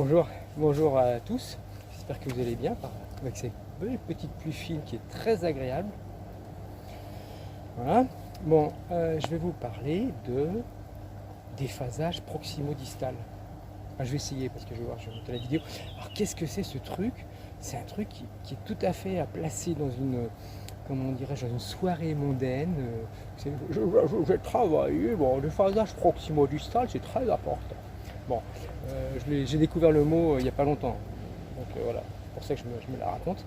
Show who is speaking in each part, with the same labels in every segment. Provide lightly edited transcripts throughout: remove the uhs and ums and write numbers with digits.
Speaker 1: Bonjour, bonjour à tous, j'espère que vous allez bien avec cette belle petite pluie fine qui est très agréable. Voilà. Bon, je vais vous parler de déphasage proximo-distal. Enfin, je vais essayer parce que je vais voir, je vais monter la vidéo. Alors qu'est-ce que c'est ce truc? C'est un truc qui est tout à fait à placer dans une, comment dirais-je, dans une soirée mondaine. Je vais travailler, bon, le déphasage proximo-distal c'est très important. Bon, j'ai découvert le mot il n'y a pas longtemps. Donc voilà, c'est pour ça que je me la raconte.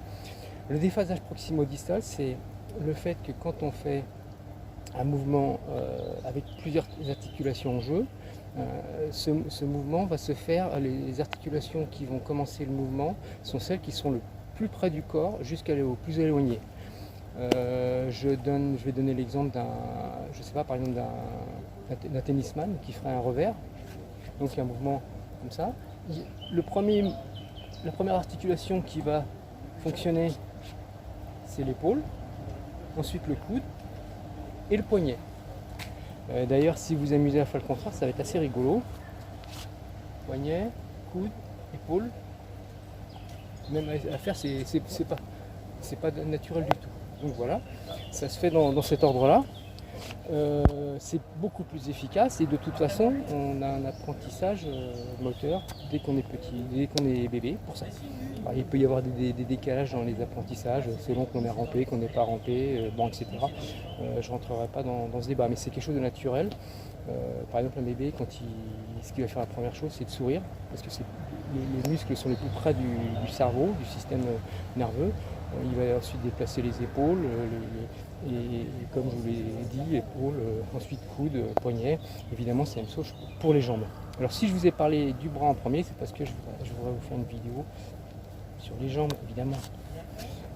Speaker 1: Le déphasage proximo-distal, c'est le fait que quand on fait un mouvement avec plusieurs articulations en jeu, ce mouvement va se faire, les articulations qui vont commencer le mouvement sont celles qui sont le plus près du corps jusqu'à au plus éloigné. Je vais donner l'exemple d'un, je sais pas, par exemple d'un tennisman qui ferait un revers, donc un mouvement comme ça. Le premier, la première articulation qui va fonctionner, c'est l'épaule, ensuite le coude et le poignet. D'ailleurs, si vous amusez à faire le contraire, ça va être assez rigolo. Poignet, coude, épaule. Même à faire, c'est pas naturel du tout. Donc voilà, ça se fait dans cet ordre-là. C'est beaucoup plus efficace et de toute façon on a un apprentissage moteur dès qu'on est petit, dès qu'on est bébé pour ça. Alors, il peut y avoir des décalages dans les apprentissages selon qu'on est rampé, qu'on n'est pas rampé, bon, etc. Je ne rentrerai pas dans ce débat, mais c'est quelque chose de naturel. Par exemple un bébé, ce qu'il va faire la première chose c'est de sourire parce que les muscles sont les plus près du cerveau, du système nerveux. Il va ensuite déplacer les épaules, et comme je vous l'ai dit, épaules, ensuite coude, poignet. Évidemment, c'est la même chose pour les jambes. Alors si je vous ai parlé du bras en premier, c'est parce que je voudrais vous faire une vidéo sur les jambes, évidemment.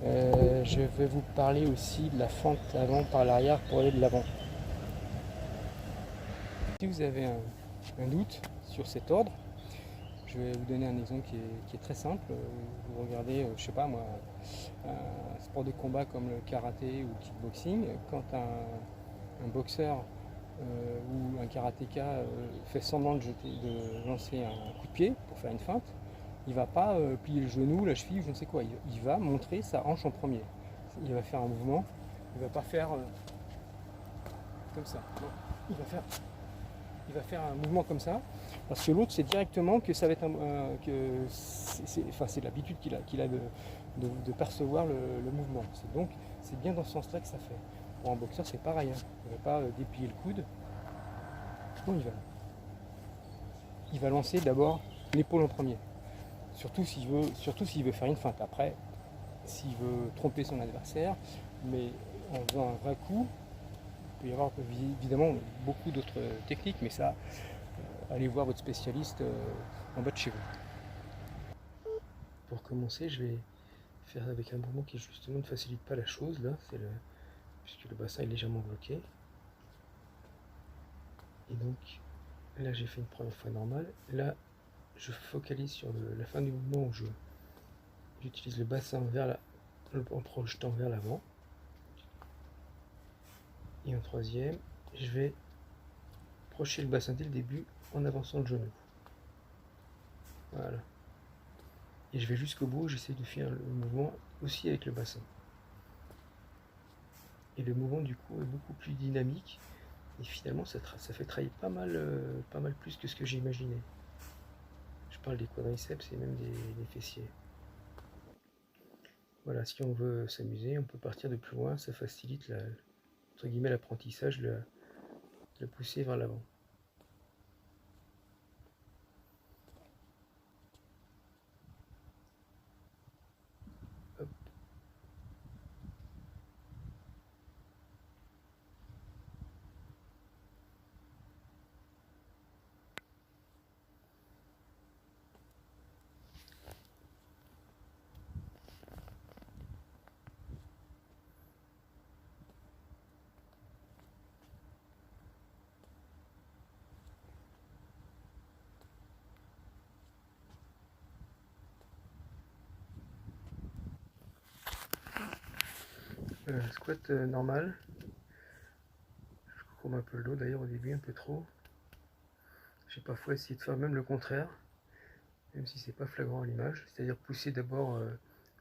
Speaker 1: Je vais vous parler aussi de la fente avant par l'arrière pour aller de l'avant. Si vous avez un doute sur cet ordre, je vais vous donner un exemple qui est très simple. Vous regardez, je sais pas moi, un sport de combat comme le karaté ou le kickboxing. Quand un boxeur ou un karatéka fait semblant de lancer un coup de pied pour faire une feinte, il ne va pas plier le genou, la cheville, je ne sais quoi. Il va montrer sa hanche en premier. Il va faire un mouvement. Il ne va pas faire comme ça. Non. Il va faire un mouvement comme ça, parce que l'autre c'est directement que ça va être c'est l'habitude qu'il a de percevoir le mouvement. Donc c'est bien dans ce sens-là que ça fait. Pour un boxeur c'est pareil, hein. Il ne va pas déplier le coude. Non, il va lancer d'abord l'épaule en premier. Surtout s'il veut faire une feinte. Après, s'il veut tromper son adversaire, mais en faisant un vrai coup, il peut y avoir évidemment beaucoup d'autres techniques, mais ça, allez voir votre spécialiste en bas de chez vous. Pour commencer, je vais faire avec un mouvement qui justement ne facilite pas la chose, là, puisque le bassin est légèrement bloqué. Et donc, là j'ai fait une première fois normale. Là, je focalise sur la fin du mouvement où j'utilise le bassin en projetant vers l'avant. Et en troisième, je vais projeter le bassin dès le début en avançant le genou. Voilà. Et je vais jusqu'au bout, j'essaie de faire le mouvement aussi avec le bassin. Et le mouvement du coup est beaucoup plus dynamique. Et finalement ça fait travailler pas mal plus que ce que j'imaginais. Je parle des quadriceps et même des fessiers. Voilà, si on veut s'amuser, on peut partir de plus loin, ça facilite entre guillemets l'apprentissage, de le pousser vers l'avant. Squat normal. Je courbe un peu le dos d'ailleurs au début, un peu trop. J'ai parfois essayé de faire même le contraire. même si c'est pas flagrant à l'image, c'est-à-dire pousser d'abord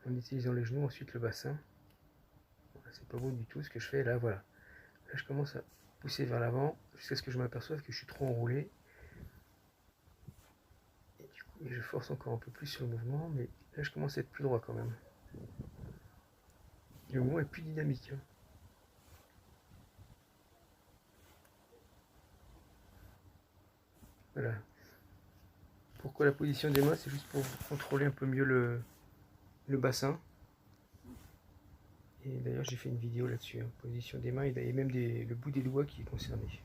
Speaker 1: en utilisant les genoux, ensuite le bassin. Voilà, c'est pas beau du tout ce que je fais là, voilà. Là je commence à pousser vers l'avant jusqu'à ce que je m'aperçoive que je suis trop enroulé. Et du coup, je force encore un peu plus sur le mouvement, mais là je commence à être plus droit quand même. Le mouvement est plus dynamique. Hein. Voilà. Pourquoi la position des mains? C'est juste pour contrôler un peu mieux le bassin. Et d'ailleurs j'ai fait une vidéo là-dessus, hein. Position des mains et même le bout des doigts qui est concerné.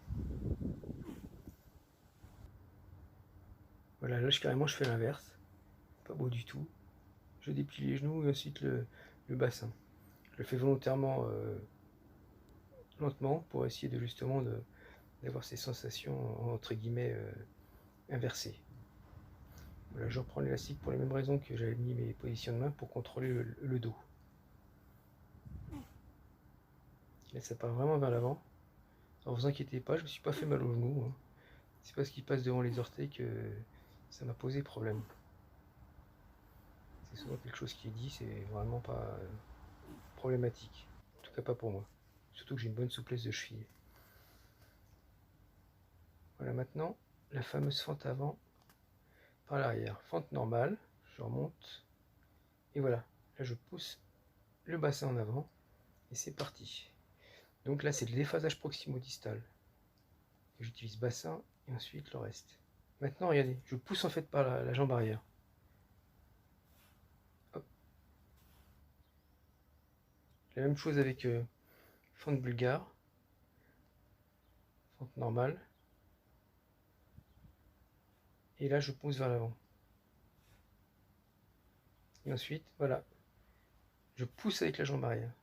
Speaker 1: Voilà, là carrément je fais l'inverse. Pas beau du tout. Je déplie les genoux et ensuite le bassin. Je le fais volontairement lentement pour essayer de justement d'avoir ces sensations entre guillemets inversées. Voilà, je reprends l'élastique pour les mêmes raisons que j'avais mis mes positions de main pour contrôler le dos. Là ça part vraiment vers l'avant. Alors vous inquiétez pas, je me suis pas fait mal aux genoux. Hein. C'est parce qu'il passe devant les orteils que ça m'a posé problème. C'est souvent quelque chose qui est dit, c'est vraiment pas problématique. En tout cas pas pour moi. Surtout que j'ai une bonne souplesse de cheville. Voilà maintenant la fameuse fente avant par l'arrière. Fente normale, je remonte. Et voilà, là je pousse le bassin en avant. Et c'est parti. Donc là c'est le déphasage proximo-distal. J'utilise bassin et ensuite le reste. Maintenant regardez, je pousse en fait par la jambe arrière. Hop. La même chose avec fente bulgare. Fente normale. Et là je pousse vers l'avant. Et ensuite, voilà, je pousse avec la jambe arrière.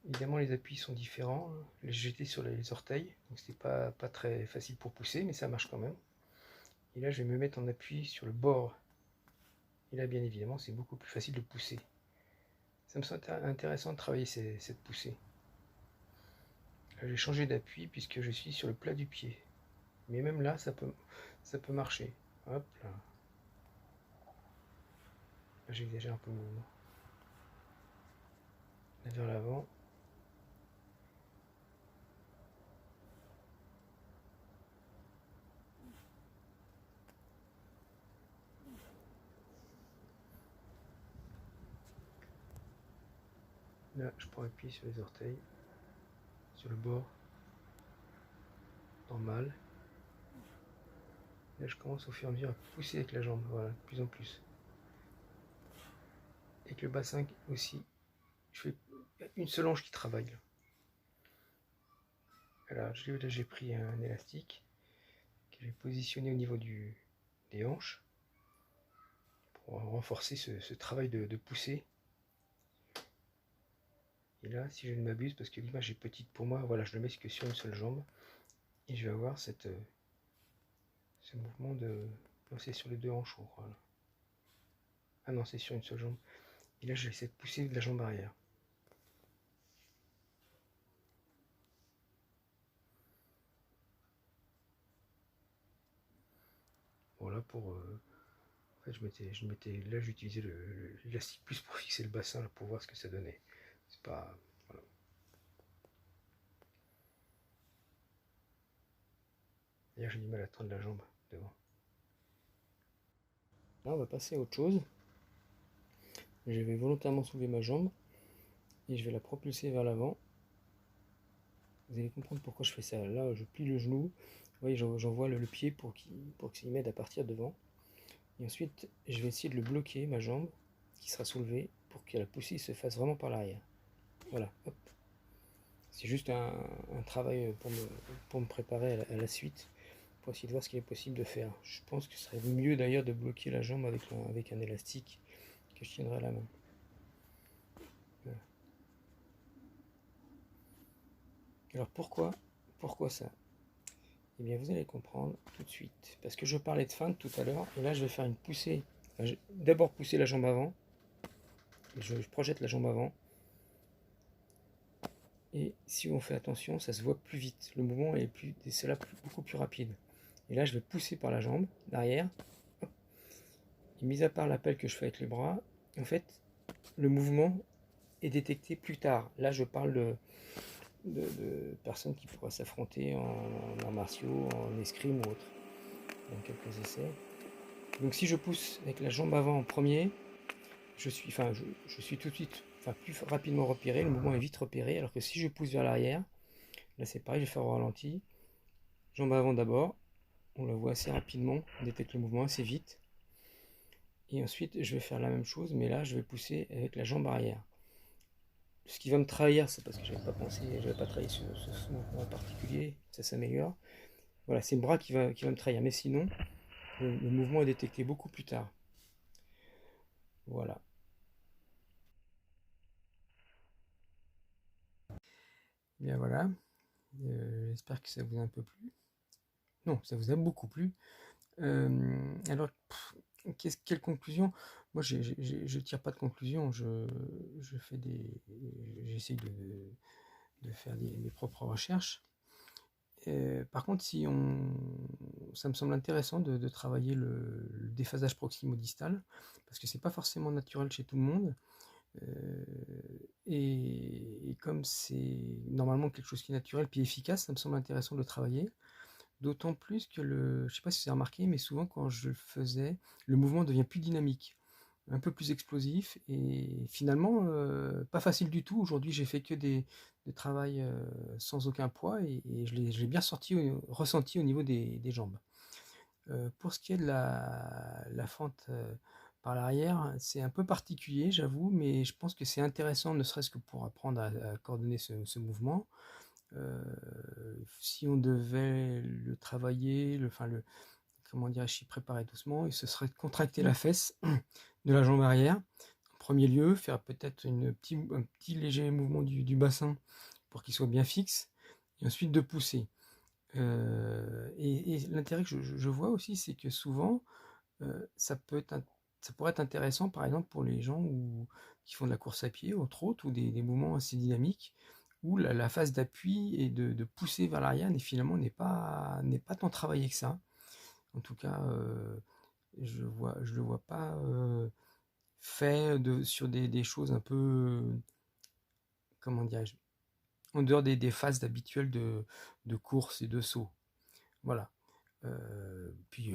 Speaker 1: Évidemment, les appuis sont différents. J'étais sur les orteils, donc c'était pas très facile pour pousser, mais ça marche quand même. Et là, je vais me mettre en appui sur le bord. Et là, bien évidemment, c'est beaucoup plus facile de pousser. Ça me semble intéressant de travailler cette poussée. J'ai changé d'appui puisque je suis sur le plat du pied. Mais même là, ça peut marcher. Hop là. Là, j'exagère un peu le mouvement. Là, vers l'avant. Là, je prends appui sur les orteils, sur le bord, normal. Là, je commence au fur et à mesure à pousser avec la jambe, voilà, de plus en plus. Avec le bassin aussi, je fais une seule hanche qui travaille. Alors, là, j'ai pris un élastique que j'ai positionné au niveau des hanches pour renforcer ce travail de pousser. Et là, si je ne m'abuse, parce que l'image est petite pour moi, voilà, je le mets que sur une seule jambe. Et je vais avoir ce mouvement de... Non, c'est sur les deux hanches, je crois. Là. Ah non, c'est sur une seule jambe. Et là, j'essaie de pousser de la jambe arrière. Voilà pour... En fait, là, j'utilisais l'élastique plus pour fixer le bassin, là, pour voir ce que ça donnait. C'est pas... Voilà. D'ailleurs, j'ai du mal à tendre la jambe devant. Là, on va passer à autre chose. Je vais volontairement soulever ma jambe et je vais la propulser vers l'avant. Vous allez comprendre pourquoi je fais ça. Là, je plie le genou. Vous voyez, j'envoie le pied pour qu'il m'aide à partir devant. Et ensuite, je vais essayer de le bloquer, ma jambe, qui sera soulevée, pour que la poussée se fasse vraiment par l'arrière. Voilà, hop. C'est juste un travail pour me préparer à la suite, pour essayer de voir ce qu'il est possible de faire. Je pense que ce serait mieux d'ailleurs de bloquer la jambe avec un élastique que je tiendrai à la main. Voilà. Alors pourquoi ça? Eh bien vous allez comprendre tout de suite. Parce que je parlais de feinte tout à l'heure, et là je vais faire une poussée. Enfin, d'abord pousser la jambe avant. Je projette la jambe avant. Et si on fait attention, ça se voit plus vite. Le mouvement est beaucoup plus rapide. Et là je vais pousser par la jambe d'arrière. Et mis à part l'appel que je fais avec les bras, en fait, le mouvement est détecté plus tard. Là, je parle de personnes qui pourraient s'affronter en arts martiaux, en escrime ou autre, dans quelques essais. Donc si je pousse avec la jambe avant en premier, je suis tout de suite, plus rapidement repéré, le mouvement est vite repéré, alors que si je pousse vers l'arrière, là c'est pareil, je vais faire au ralenti, jambe avant d'abord, on la voit assez rapidement, on détecte le mouvement assez vite, et ensuite je vais faire la même chose, mais là je vais pousser avec la jambe arrière. Ce qui va me trahir, c'est parce que je n'avais pas pensé, je n'avais pas travaillé sur ce mouvement en particulier, ça s'améliore. Voilà, c'est le bras qui va me trahir, mais sinon, le mouvement est détecté beaucoup plus tard. Voilà. Bien voilà, j'espère que ça vous a un peu plu. Non, ça vous a beaucoup plu. Alors, quelle conclusion? Moi, je tire pas de conclusion. Je fais j'essaie de faire mes propres recherches. Par contre, ça me semble intéressant de travailler le déphasage proximo-distal, parce que c'est pas forcément naturel chez tout le monde. Et comme c'est normalement quelque chose qui est naturel puis efficace, ça me semble intéressant de le travailler. D'autant plus que je sais pas si vous avez remarqué, mais souvent quand je le faisais, le mouvement devient plus dynamique, un peu plus explosif et finalement pas facile du tout. Aujourd'hui, j'ai fait que des travail sans aucun poids et je l'ai bien ressenti au niveau des jambes. Pour ce qui est de la fente par l'arrière, c'est un peu particulier, j'avoue, mais je pense que c'est intéressant, ne serait-ce que pour apprendre à coordonner ce mouvement. Si on devait le travailler, comment dire, s'y préparer doucement, et ce serait de contracter la fesse de la jambe arrière. En premier lieu, faire peut-être un petit léger mouvement du bassin pour qu'il soit bien fixe, et ensuite de pousser. Et l'intérêt que je vois aussi, c'est que souvent, ça pourrait être intéressant, par exemple, pour les gens qui font de la course à pied, entre autres, ou des mouvements assez dynamiques, où la phase d'appui et de pousser vers l'arrière finalement n'est pas tant travaillé que ça. En tout cas, je le vois pas fait sur des choses un peu, comment dirais-je, en dehors des phases habituelles de course et de saut. Voilà. Puis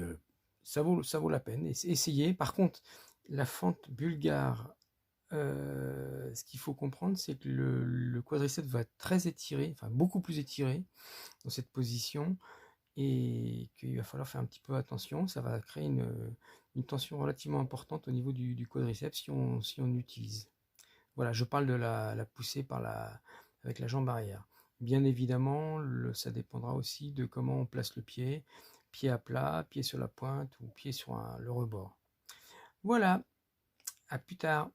Speaker 1: ça vaut la peine. Essayez. Par contre, la fente bulgare, ce qu'il faut comprendre, c'est que le quadriceps va être très étiré, enfin beaucoup plus étiré dans cette position, et qu'il va falloir faire un petit peu attention. Ça va créer une tension relativement importante au niveau du quadriceps si on utilise. Voilà, je parle de la poussée avec la jambe arrière. Bien évidemment, ça dépendra aussi de comment on place le pied, pied à plat, pied sur la pointe ou pied sur le rebord. Voilà, à plus tard.